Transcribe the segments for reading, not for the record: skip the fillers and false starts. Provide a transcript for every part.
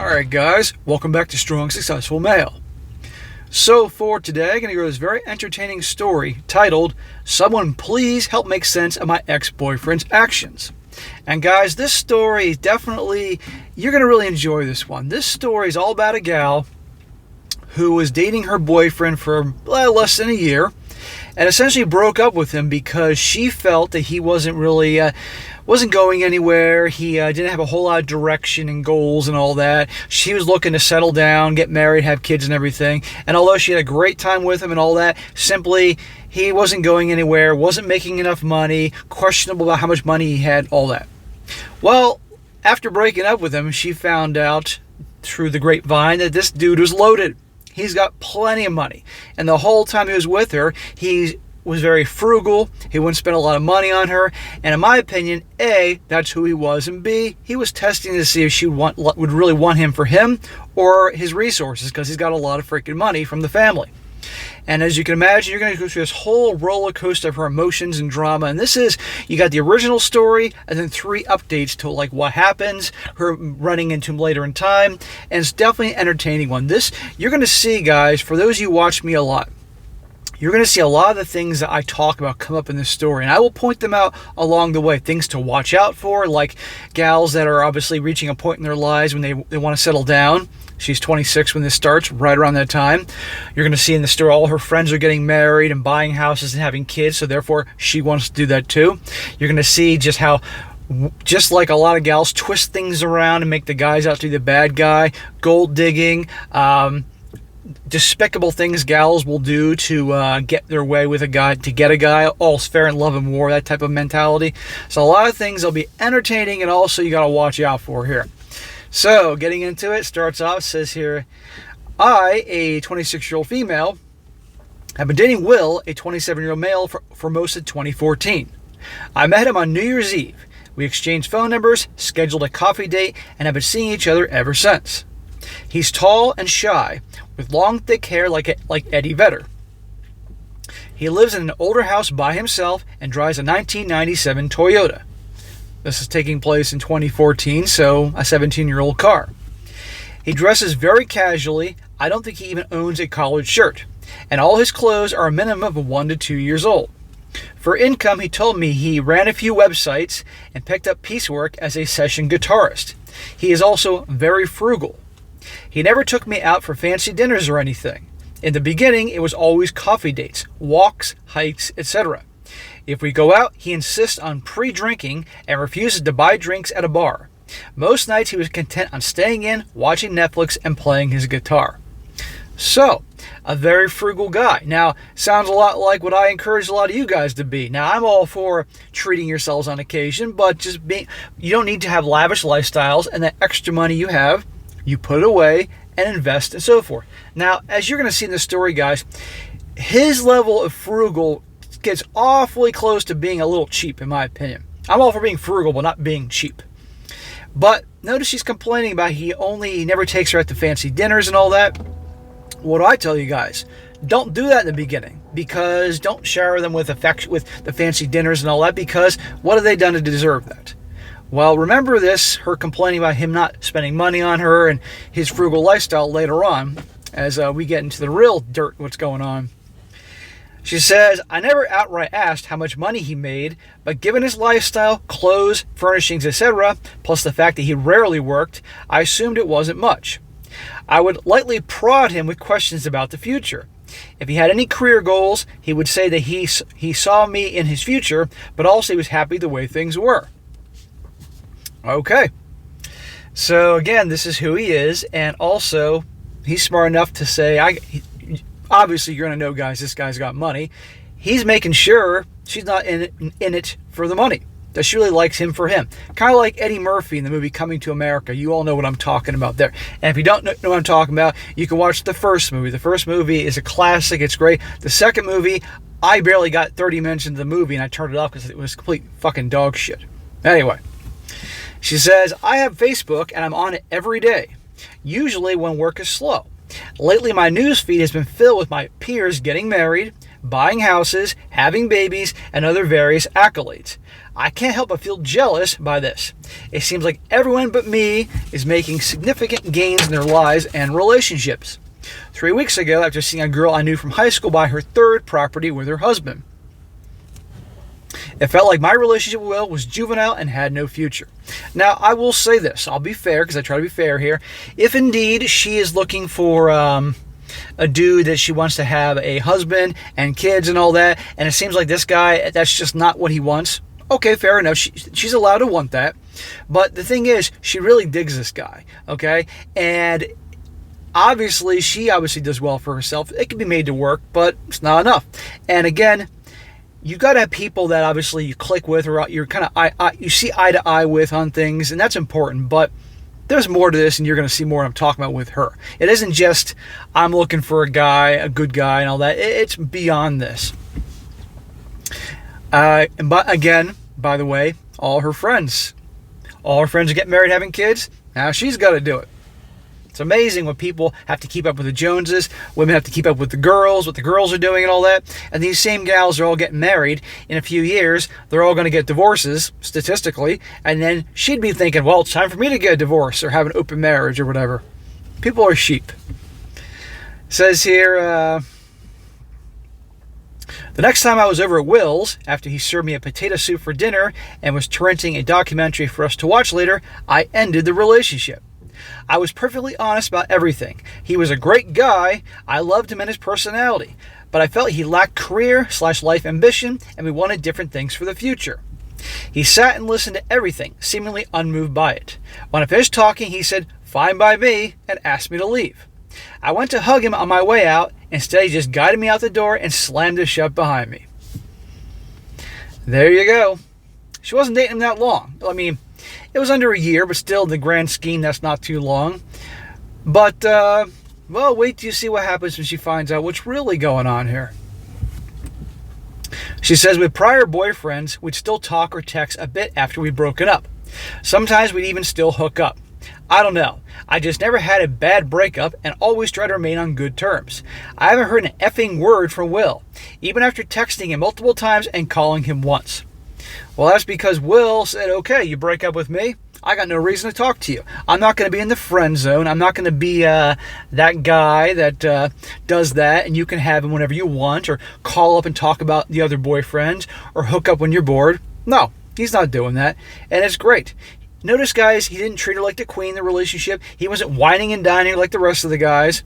Alright guys, welcome back to Strong Successful Male. So for today, I'm going to go to this very entertaining story titled, Someone Please Help Make Sense of My Ex-Boyfriend's Actions. And guys, this story definitely, you're going to really enjoy this one. This story is all about a gal who was dating her boyfriend for less than a year and essentially broke up with him because she felt that he wasn't going anywhere. He didn't have a whole lot of direction and goals and all that. She was looking to settle down, get married, have kids and everything. And although she had a great time with him and all that, simply he wasn't going anywhere, wasn't making enough money, questionable about how much money he had, all that. Well, after breaking up with him, she found out through the grapevine that this dude was loaded. He's got plenty of money. And the whole time he was with her, he was very frugal. He wouldn't spend a lot of money on her. And in my opinion, A, that's who he was. And B, he was testing to see if she would really want him for him or his resources, because he's got a lot of freaking money from the family. And as you can imagine, you're going to go through this whole roller coaster of her emotions and drama. And this is, you got the original story and then 3 updates to like what happens, her running into him later in time. And it's definitely an entertaining one. This, you're going to see, guys, for those of you who watch me a lot, you're going to see a lot of the things that I talk about come up in this story. And I will point them out along the way. Things to watch out for, like gals that are obviously reaching a point in their lives when they want to settle down. She's 26 when this starts, right around that time. You're going to see in the story all her friends are getting married and buying houses and having kids, so therefore she wants to do that too. You're going to see just how, just like a lot of gals, twist things around and make the guys out to be the bad guy, gold digging, despicable things gals will do to get their way with a guy, to get a guy. All's fair in love and war, that type of mentality. So a lot of things that'll be entertaining and also you got to watch out for here. So, getting into it, starts off, says here, I, a 26-year-old female, have been dating Will, a 27-year-old male, for most of 2014. I met him on New Year's Eve. We exchanged phone numbers, scheduled a coffee date, and have been seeing each other ever since. He's tall and shy, with long, thick hair like Eddie Vedder. He lives in an older house by himself and drives a 1997 Toyota. This is taking place in 2014, so a 17-year-old car. He dresses very casually. I don't think he even owns a collared shirt. And all his clothes are a minimum of 1 to 2 years old. For income, he told me he ran a few websites and picked up piecework as a session guitarist. He is also very frugal. He never took me out for fancy dinners or anything. In the beginning, it was always coffee dates, walks, hikes, etc. If we go out, he insists on pre-drinking and refuses to buy drinks at a bar. Most nights he was content on staying in, watching Netflix, and playing his guitar. So, a very frugal guy. Now, sounds a lot like what I encourage a lot of you guys to be. Now, I'm all for treating yourselves on occasion, but you don't need to have lavish lifestyles, and that extra money you have, you put it away and invest and so forth. Now, as you're going to see in the story, guys, his level of frugal gets awfully close to being a little cheap, in my opinion. I'm all for being frugal, but not being cheap. But notice she's complaining about he never takes her out to fancy dinners and all that. What do I tell you guys? Don't do that in the beginning, because don't shower them with affection, with the fancy dinners and all that, because what have they done to deserve that? Well, remember this, her complaining about him not spending money on her and his frugal lifestyle later on, as we get into the real dirt, what's going on. She says, I never outright asked how much money he made, but given his lifestyle, clothes, furnishings, etc., plus the fact that he rarely worked, I assumed it wasn't much. I would lightly prod him with questions about the future. If he had any career goals, he would say that he saw me in his future, but also he was happy the way things were. Okay. So again, this is who he is, and also he's smart enough to say, obviously, you're going to know, guys, this guy's got money. He's making sure she's not in it for the money, that she really likes him for him. Kind of like Eddie Murphy in the movie Coming to America. You all know what I'm talking about there. And if you don't know what I'm talking about, you can watch the first movie. The first movie is a classic. It's great. The second movie, I barely got 30 minutes into the movie, and I turned it off because it was complete fucking dog shit. Anyway, she says, I have Facebook, and I'm on it every day, usually when work is slow. Lately, my news feed has been filled with my peers getting married, buying houses, having babies, and other various accolades. I can't help but feel jealous by this. It seems like everyone but me is making significant gains in their lives and relationships. 3 weeks ago, after seeing a girl I knew from high school buy her third property with her husband, it felt like my relationship with Will was juvenile and had no future. Now, I will say this. I'll be fair, because I try to be fair here. If indeed she is looking for a dude that she wants to have a husband and kids and all that, and it seems like this guy, that's just not what he wants, okay, fair enough. She's allowed to want that. But the thing is, she really digs this guy, okay? And she obviously does well for herself. It can be made to work, but it's not enough. And again, you got to have people that obviously you click with, or you're kind of you see eye to eye with on things, and that's important. But there's more to this, and you're going to see more I'm talking about with her. It isn't just I'm looking for a guy, a good guy, and all that. It's beyond this. But again, by the way, all her friends are getting married, having kids. Now she's got to do it. It's amazing when people have to keep up with the Joneses, women have to keep up with the girls, what the girls are doing and all that. And these same gals are all getting married. In a few years, they're all going to get divorces, statistically. And then she'd be thinking, well, it's time for me to get a divorce or have an open marriage or whatever. People are sheep. It says here, the next time I was over at Will's, after he served me a potato soup for dinner and was torrenting a documentary for us to watch later, I ended the relationship. I was perfectly honest about everything. He was a great guy. I loved him and his personality. But I felt he lacked career/life ambition, and we wanted different things for the future. He sat and listened to everything, seemingly unmoved by it. When I finished talking, he said, "Fine by me," and asked me to leave. I went to hug him on my way out. Instead, he just guided me out the door and slammed it shut behind me. There you go. She wasn't dating him that long. I mean, it was under a year, but still, in the grand scheme, that's not too long. But, well, wait till you see what happens when she finds out what's really going on here. She says, with prior boyfriends, we'd still talk or text a bit after we'd broken up. Sometimes we'd even still hook up. I don't know. I just never had a bad breakup and always try to remain on good terms. I haven't heard an effing word from Will, even after texting him multiple times and calling him once. Well, that's because Will said, okay, you break up with me, I got no reason to talk to you. I'm not going to be in the friend zone. I'm not going to be that guy that does that, and you can have him whenever you want, or call up and talk about the other boyfriends, or hook up when you're bored. No, he's not doing that, and it's great. Notice, guys, he didn't treat her like the queen in the relationship. He wasn't whining and dining like the rest of the guys.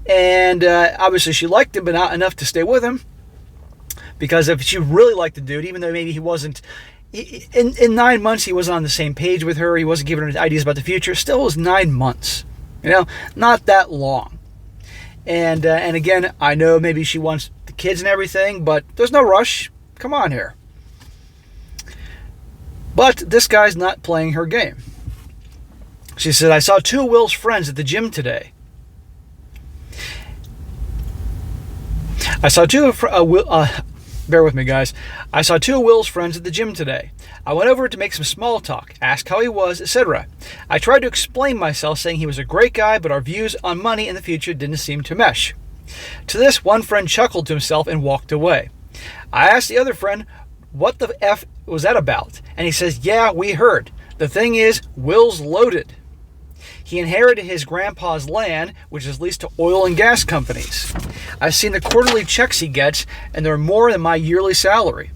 And obviously she liked him, but not enough to stay with him. Because if she really liked the dude, even though maybe he wasn't, in 9 months he wasn't on the same page with her, he wasn't giving her ideas about the future, still it was 9 months. You know, not that long. And again, I know maybe she wants the kids and everything, but there's no rush. Come on here. But this guy's not playing her game. She said, I saw 2 of Will's friends at the gym today. Bear with me, guys. I saw 2 of Will's friends at the gym today. I went over to make some small talk, ask how he was, etc. I tried to explain myself, saying he was a great guy, but our views on money in the future didn't seem to mesh. To this, one friend chuckled to himself and walked away. I asked the other friend, what the F was that about? And he says, yeah, we heard. The thing is, Will's loaded. He inherited his grandpa's land, which is leased to oil and gas companies. I've seen the quarterly checks he gets, and they're more than my yearly salary.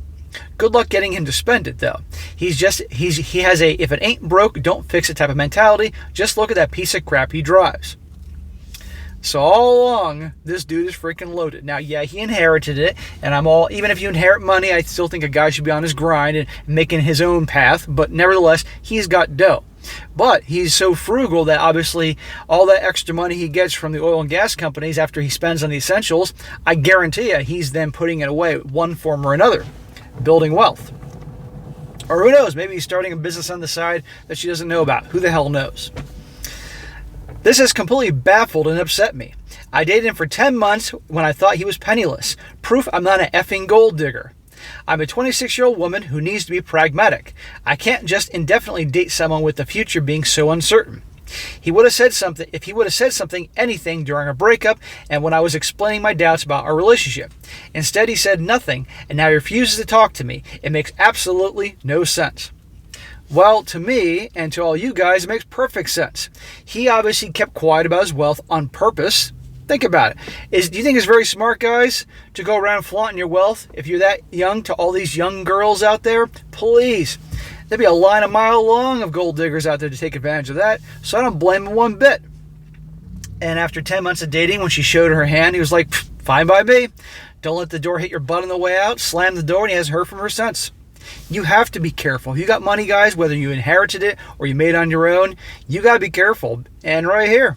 Good luck getting him to spend it, though. He has a if it ain't broke, don't fix it type of mentality. Just look at that piece of crap he drives. So all along, this dude is freaking loaded. Now, yeah, he inherited it, and even if you inherit money, I still think a guy should be on his grind and making his own path, but nevertheless, he's got dough. But he's so frugal that obviously all that extra money he gets from the oil and gas companies after he spends on the essentials, I guarantee you he's then putting it away one form or another, building wealth. Or who knows, maybe he's starting a business on the side that she doesn't know about. Who the hell knows? This has completely baffled and upset me. I dated him for 10 months when I thought he was penniless. Proof I'm not an effing gold digger. I'm a 26-year-old woman who needs to be pragmatic. I can't just indefinitely date someone with the future being so uncertain. He would have said something if he would have said something, anything during our breakup and when I was explaining my doubts about our relationship. Instead, he said nothing, and now he refuses to talk to me. It makes absolutely no sense. Well, to me and to all you guys, it makes perfect sense. He obviously kept quiet about his wealth on purpose. Think about it. Do you think it's very smart, guys, to go around flaunting your wealth if you're that young? To all these young girls out there, please. There'd be a line a mile long of gold diggers out there to take advantage of that, so I don't blame him one bit. And after 10 months of dating, when she showed her hand, he was like, fine by me. Don't let the door hit your butt on the way out. Slam the door, and he hasn't heard from her since. You have to be careful. If you got money, guys, whether you inherited it or you made it on your own, you got to be careful. And right here,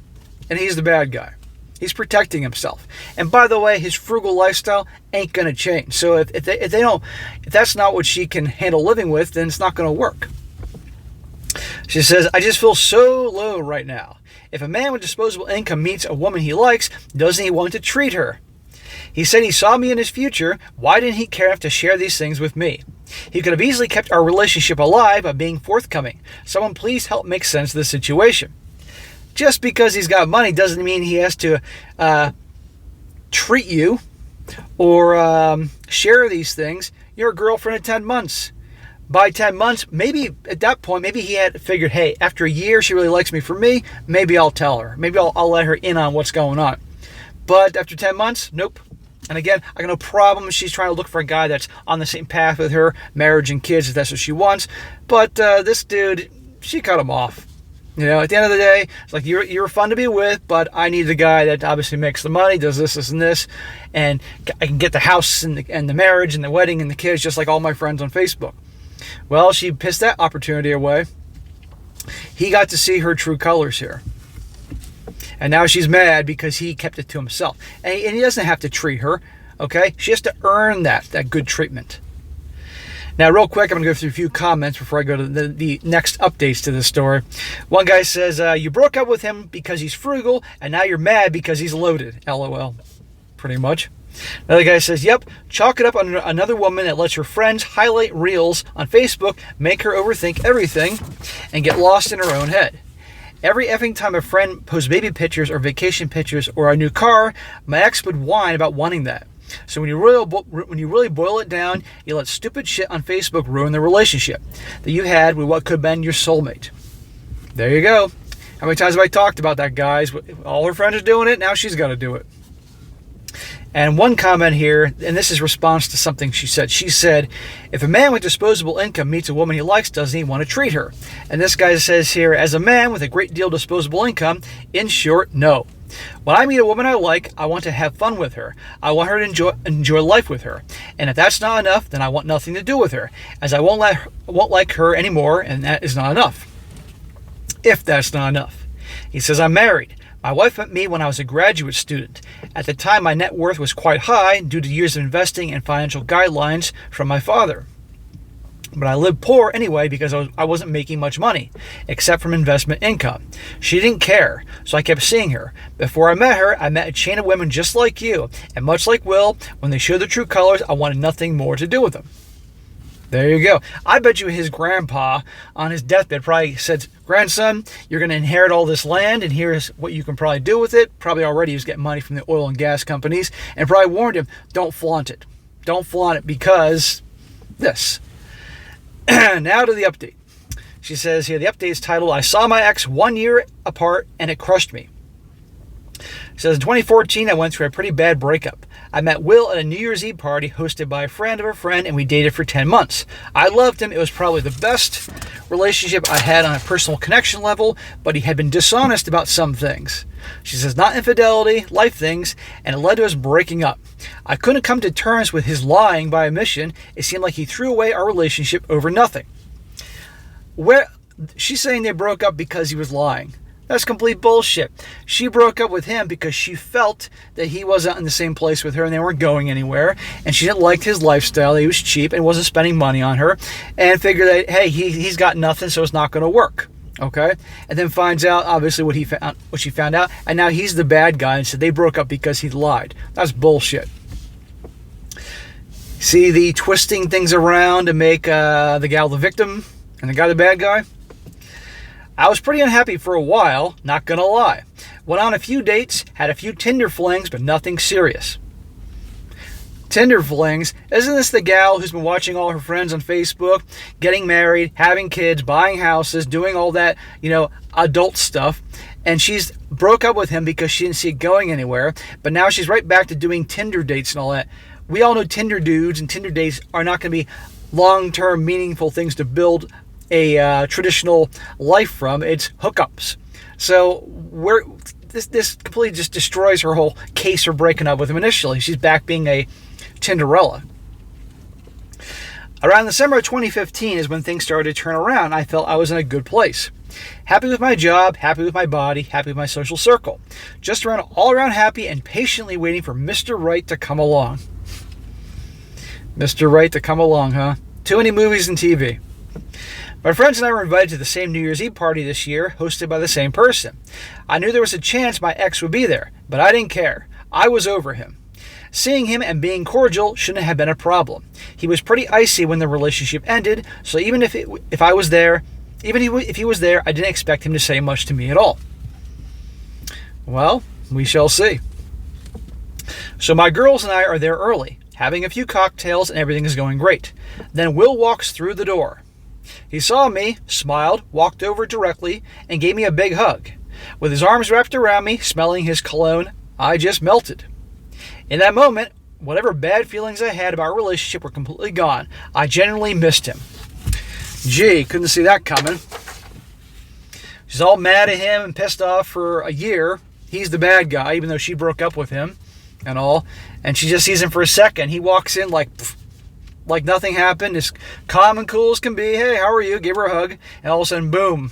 and he's the bad guy. He's protecting himself. And by the way, his frugal lifestyle ain't going to change. So if that's not what she can handle living with, then it's not going to work. She says, I just feel so low right now. If a man with disposable income meets a woman he likes, doesn't he want to treat her? He said he saw me in his future. Why didn't he care enough to share these things with me? He could have easily kept our relationship alive by being forthcoming. Someone please help make sense of this situation. Just because he's got money doesn't mean he has to treat you or share these things. You're a girlfriend of 10 months. By 10 months, maybe at that point, maybe he had figured, hey, after a year, she really likes me for me. Maybe I'll tell her. Maybe I'll let her in on what's going on. But after 10 months, nope. And again, I got no problem if she's trying to look for a guy that's on the same path with her, marriage and kids, if that's what she wants. But this dude, she cut him off. You know, at the end of the day, it's like you're fun to be with, but I need the guy that obviously makes the money, does this, and this, and I can get the house and the marriage and the wedding and the kids just like all my friends on Facebook. Well, she pissed that opportunity away. He got to see her true colors here. And now she's mad because he kept it to himself. And he doesn't have to treat her, okay? She has to earn that good treatment. Now, real quick, I'm going to go through a few comments before I go to the next updates to this story. One guy says, you broke up with him because he's frugal, and now you're mad because he's loaded. LOL. Pretty much. Another guy says, yep, chalk it up on another woman that lets her friends highlight reels on Facebook, make her overthink everything, and get lost in her own head. Every effing time a friend posts baby pictures or vacation pictures or a new car, my ex would whine about wanting that. So when you really boil it down, you let stupid shit on Facebook ruin the relationship that you had with what could have been your soulmate. There you go. How many times have I talked about that, guys? All her friends are doing it, now she's got to do it. And one comment here, and this is response to something she said. She said, if a man with disposable income meets a woman he likes, doesn't he want to treat her? And this guy says here, as a man with a great deal of disposable income, in short, no. When I meet a woman I like, I want to have fun with her. I want her to enjoy life with her. And if that's not enough, then I want nothing to do with her, as I won't like her anymore, and that is not enough. If that's not enough. He says, I'm married. My wife met me when I was a graduate student. At the time, my net worth was quite high due to years of investing and financial guidelines from my father. But I lived poor anyway because I wasn't making much money, except from investment income. She didn't care, so I kept seeing her. Before I met her, I met a chain of women just like you, and much like Will, when they showed their true colors, I wanted nothing more to do with them. There you go. I bet you his grandpa on his deathbed probably said, grandson, you're going to inherit all this land, and here's what you can probably do with it. Probably already he was getting money from the oil and gas companies, and probably warned him, don't flaunt it. Don't flaunt it because this. Now to the update. She says here, the update is titled, I saw my ex 1 year apart and it crushed me. She says, in 2014, I went through a pretty bad breakup. I met Will at a New Year's Eve party hosted by a friend of a friend, and we dated for 10 months. I loved him. It was probably the best relationship I had on a personal connection level, but he had been dishonest about some things. She says, not infidelity, life things, and it led to us breaking up. I couldn't come to terms with his lying by omission. It seemed like he threw away our relationship over nothing. She's saying they broke up because he was lying. That's complete bullshit. She broke up with him because she felt that he wasn't in the same place with her and they weren't going anywhere. And she didn't like his lifestyle. He was cheap and wasn't spending money on her. And figured that, hey, he's got nothing, so it's not going to work. Okay? And then finds out, obviously, what she found out. And now he's the bad guy and said they broke up because he lied. That's bullshit. See the twisting things around to make the gal the victim and the guy the bad guy? I was pretty unhappy for a while, not gonna lie. Went on a few dates, had a few Tinder flings, but nothing serious. Tinder flings? Isn't this the gal who's been watching all her friends on Facebook, getting married, having kids, buying houses, doing all that, adult stuff, and she's broke up with him because she didn't see it going anywhere, but now she's right back to doing Tinder dates and all that. We all know Tinder dudes and Tinder dates are not going to be long-term, meaningful things to build a traditional life from. It's hookups. So this completely just destroys her whole case for breaking up with him initially. She's back being a Tinderella. Around the summer of 2015 is when things started to turn around. I felt I was in a good place. Happy with my job, happy with my body, happy with my social circle. Just all around happy and patiently waiting for Mr. Right to come along. Mr. Right to come along, huh? Too many movies and TV. My friends and I were invited to the same New Year's Eve party this year, hosted by the same person. I knew there was a chance my ex would be there, but I didn't care. I was over him. Seeing him and being cordial shouldn't have been a problem. He was pretty icy when the relationship ended, so even if he was there, I didn't expect him to say much to me at all. Well, we shall see. So my girls and I are there early, having a few cocktails, and everything is going great. Then Will walks through the door. He saw me, smiled, walked over directly, and gave me a big hug. With his arms wrapped around me, smelling his cologne, I just melted. In that moment, whatever bad feelings I had about our relationship were completely gone. I genuinely missed him. Gee, couldn't see that coming. She's all mad at him and pissed off for a year. He's the bad guy, even though she broke up with him and all. And she just sees him for a second. He walks in like nothing happened, as calm and cool as can be. Hey, how are you? Give her a hug. And all of a sudden, boom.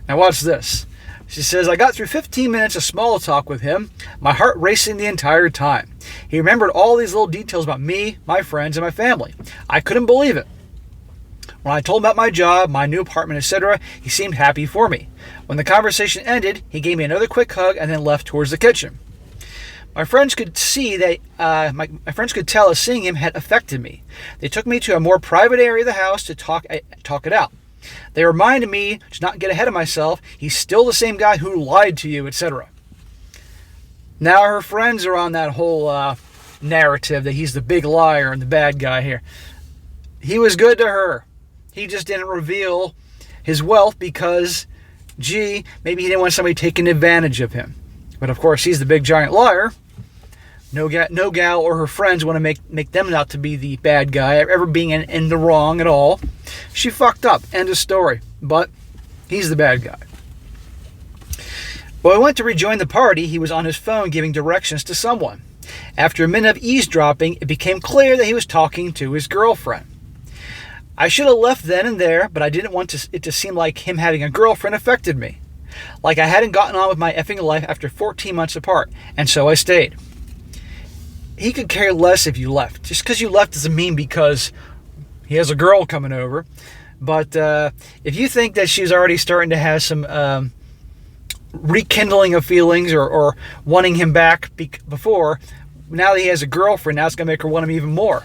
Now watch this. She says, I got through 15 minutes of small talk with him, my heart racing the entire time. He remembered all these little details about me, my friends, and my family. I couldn't believe it. When I told him about my job, my new apartment, etc., he seemed happy for me. When the conversation ended, he gave me another quick hug and then left towards the kitchen. My friends could see that my friends could tell that seeing him had affected me. They took me to a more private area of the house to talk it out. They reminded me to not get ahead of myself. He's still the same guy who lied to you, etc. Now her friends are on that whole narrative that he's the big liar and the bad guy here. He was good to her. He just didn't reveal his wealth because, maybe he didn't want somebody taking advantage of him. But of course, he's the big giant liar. No gal or her friends want to make them out to be the bad guy, ever being in the wrong at all. She fucked up. End of story. But he's the bad guy. When I went to rejoin the party, he was on his phone giving directions to someone. After a minute of eavesdropping, it became clear that he was talking to his girlfriend. I should have left then and there, but I didn't want it to seem like him having a girlfriend affected me. Like I hadn't gotten on with my effing life after 14 months apart, and so I stayed. He could care less if you left. Just because you left doesn't mean because he has a girl coming over. But if you think that she's already starting to have some rekindling of feelings or wanting him back before, now that he has a girlfriend, now it's going to make her want him even more.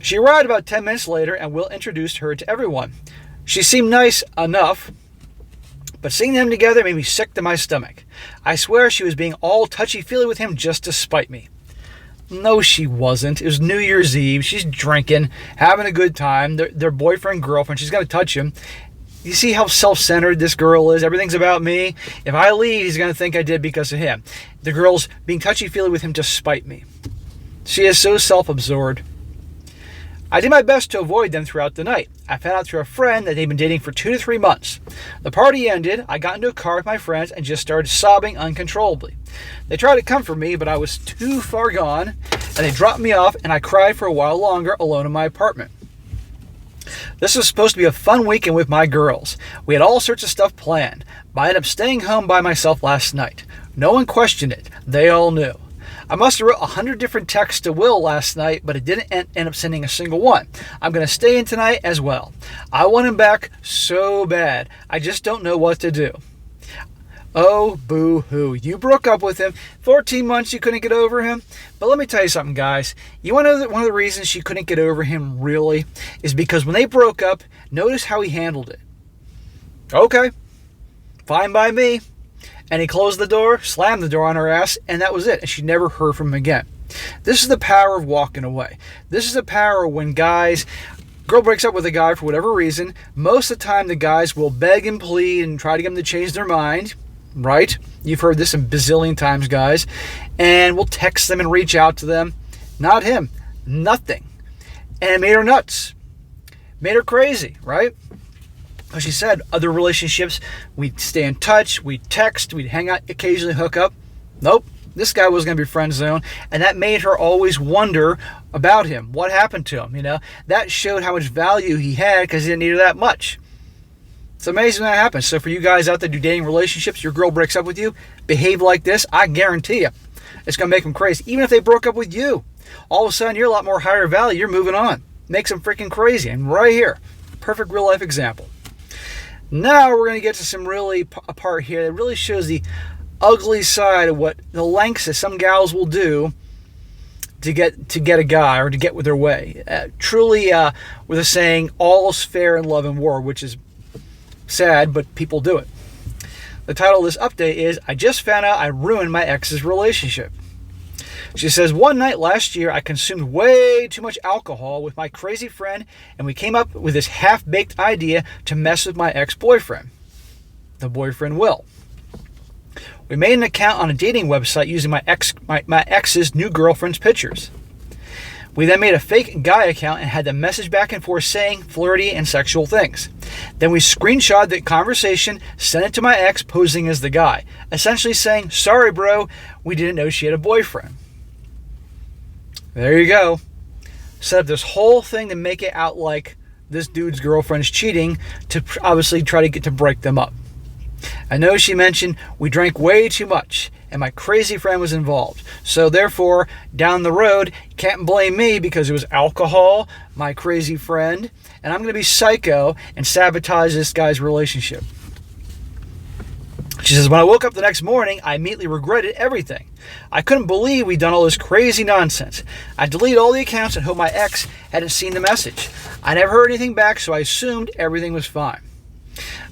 She arrived about 10 minutes later, and Will introduced her to everyone. She seemed nice enough, but seeing them together made me sick to my stomach. I swear she was being all touchy-feely with him just to spite me. No, she wasn't. It was New Year's Eve. She's drinking, having a good time. Their boyfriend, girlfriend. She's going to touch him. You see how self-centered this girl is? Everything's about me. If I leave, he's going to think I did because of him. The girl's being touchy-feely with him to spite me. She is so self-absorbed. I did my best to avoid them throughout the night. I found out through a friend that they'd been dating for 2 to 3 months. The party ended, I got into a car with my friends and just started sobbing uncontrollably. They tried to comfort me, but I was too far gone, and they dropped me off, and I cried for a while longer alone in my apartment. This was supposed to be a fun weekend with my girls. We had all sorts of stuff planned, but I ended up staying home by myself last night. No one questioned it. They all knew. I must have wrote 100 different texts to Will last night, but it didn't end up sending a single one. I'm going to stay in tonight as well. I want him back so bad. I just don't know what to do. Oh, boo-hoo. You broke up with him. 14 months you couldn't get over him. But let me tell you something, guys. You want to know that one of the reasons she couldn't get over him really is because when they broke up, notice how he handled it. Okay, fine by me. And he closed the door, slammed the door on her ass, and that was it. And she never heard from him again. This is the power of walking away. This is the power when girl breaks up with a guy for whatever reason. Most of the time, the guys will beg and plead and try to get them to change their mind. Right? You've heard this a bazillion times, guys. And we'll text them and reach out to them. Not him. Nothing. And it made her nuts. Made her crazy, right? As she said, other relationships, we'd stay in touch, we'd text, we'd hang out, occasionally hook up. Nope, this guy was going to be friend zone, and that made her always wonder about him. What happened to him, That showed how much value he had because he didn't need her that much. It's amazing that happens. So for you guys out there do dating relationships, your girl breaks up with you, behave like this, I guarantee you, it's going to make them crazy. Even if they broke up with you, all of a sudden you're a lot more higher value, you're moving on. Makes them freaking crazy. And right here, perfect real life example. Now we're going to get to some really a part here that really shows the ugly side of what the lengths that some gals will do to get a guy or to get with their way. Truly, with a saying, all's fair in love and war, which is sad, but people do it. The title of this update is, I just found out I ruined my ex's relationship. She says, one night last year, I consumed way too much alcohol with my crazy friend, and we came up with this half-baked idea to mess with my ex-boyfriend. The boyfriend Will. We made an account on a dating website using my ex's new girlfriend's pictures. We then made a fake guy account and had them message back and forth saying flirty and sexual things. Then we screenshot the conversation, sent it to my ex posing as the guy, essentially saying, sorry bro, we didn't know she had a boyfriend. There you go. Set up this whole thing to make it out like this dude's girlfriend's cheating to obviously try to get to break them up. I know she mentioned we drank way too much and my crazy friend was involved. So therefore, down the road, you can't blame me because it was alcohol, my crazy friend, and I'm going to be psycho and sabotage this guy's relationship. She says, when I woke up the next morning, I immediately regretted everything. I couldn't believe we'd done all this crazy nonsense. I deleted all the accounts and hoped my ex hadn't seen the message. I never heard anything back, so I assumed everything was fine.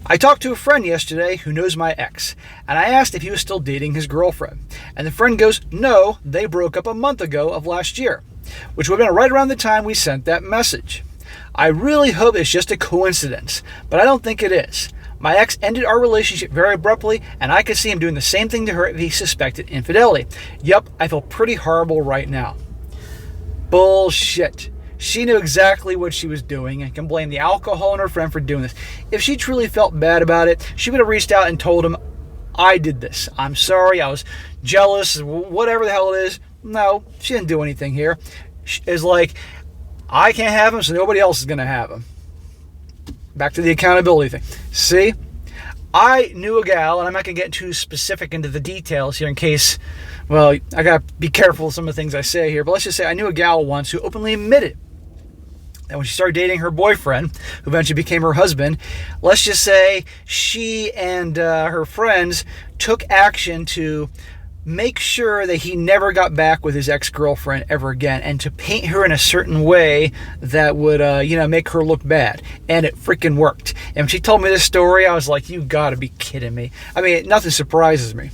I talked to a friend yesterday who knows my ex, and I asked if he was still dating his girlfriend. And the friend goes, no, they broke up a month ago of last year, which would have been right around the time we sent that message. I really hope it's just a coincidence, but I don't think it is. My ex ended our relationship very abruptly, and I could see him doing the same thing to her if he suspected infidelity. Yup, I feel pretty horrible right now. Bullshit. She knew exactly what she was doing and can blame the alcohol and her friend for doing this. If she truly felt bad about it, she would have reached out and told him, I did this. I'm sorry, I was jealous, whatever the hell it is. No, she didn't do anything here. It's like, I can't have him, so nobody else is going to have him. Back to the accountability thing. See, I knew a gal, and I'm not going to get too specific into the details here in case, well, I got to be careful with some of the things I say here, but let's just say I knew a gal once who openly admitted that when she started dating her boyfriend, who eventually became her husband, let's just say she and her friends took action to make sure that he never got back with his ex-girlfriend ever again, and to paint her in a certain way that would, make her look bad. And it freaking worked. And when she told me this story, I was like, you gotta be kidding me. I mean, nothing surprises me.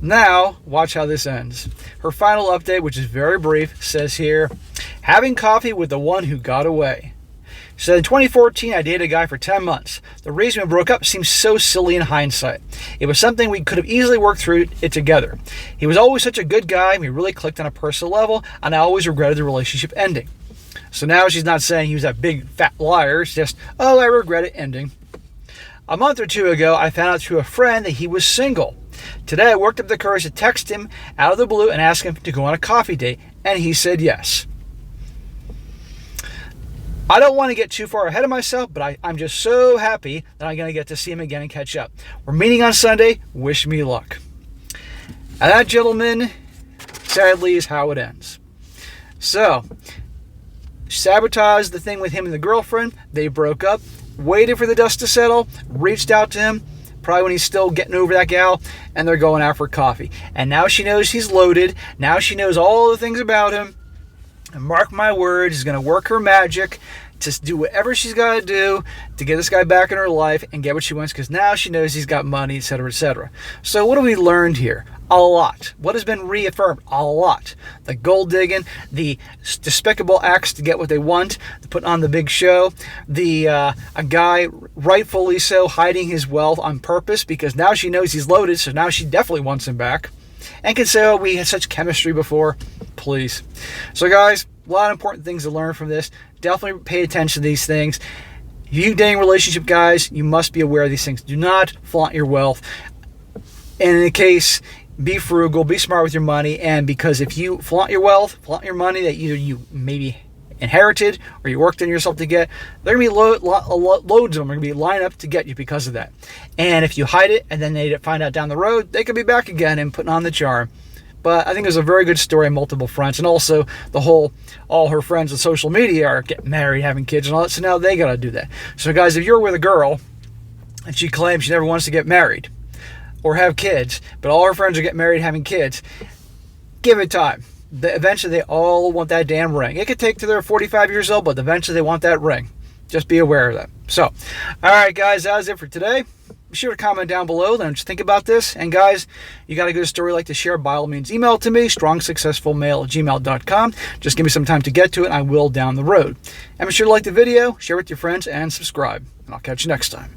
Now, watch how this ends. Her final update, which is very brief, says here, having coffee with the one who got away. She said, in 2014, I dated a guy for 10 months. The reason we broke up seems so silly in hindsight. It was something we could have easily worked through it together. He was always such a good guy, and we really clicked on a personal level, and I always regretted the relationship ending. So now she's not saying he was that big fat liar. It's just, oh, I regret it ending. A month or two ago, I found out through a friend that he was single. Today, I worked up the courage to text him out of the blue and ask him to go on a coffee date, and he said yes. I don't want to get too far ahead of myself, but I'm just so happy that I'm going to get to see him again and catch up. We're meeting on Sunday. Wish me luck. And that, gentlemen, sadly, is how it ends. So, sabotaged the thing with him and the girlfriend. They broke up, waited for the dust to settle, reached out to him, probably when he's still getting over that gal, and they're going out for coffee. And now she knows he's loaded. Now she knows all the things about him. And mark my words, he's going to work her magic to do whatever she's got to do to get this guy back in her life and get what she wants, because now she knows he's got money, etc., etc. So what have we learned here? A lot. What has been reaffirmed? A lot. The gold digging, the despicable acts to get what they want, to put on the big show, a guy, rightfully so, hiding his wealth on purpose because now she knows he's loaded, so now she definitely wants him back. And can say, oh, we had such chemistry before. Please. So guys, a lot of important things to learn from this. Definitely pay attention to these things. You dating relationship guys, you must be aware of these things. Do not flaunt your wealth. And in the case, be frugal, be smart with your money, and because if you flaunt your wealth, flaunt your money that either you maybe inherited or you worked on yourself to get, there are going to be loads of them are going to be lined up to get you because of that. And if you hide it and then they find out down the road, they could be back again and putting on the charm. But I think it was a very good story on multiple fronts, and also all her friends on social media are getting married, having kids and all that, so now they got to do that. So guys, if you're with a girl and she claims she never wants to get married or have kids, but all her friends are getting married, having kids, give it time. Eventually they all want that damn ring. It could take till they're 45 years old, but eventually they want that ring. Just be aware of that. So, all right, guys, that was it for today. Be sure to comment down below and just think about this. And guys, you got a good story like to share, by all means, email it to me, strongsuccessfulmale@gmail.com. Just give me some time to get to it, and I will down the road. And be sure to like the video, share it with your friends, and subscribe. And I'll catch you next time.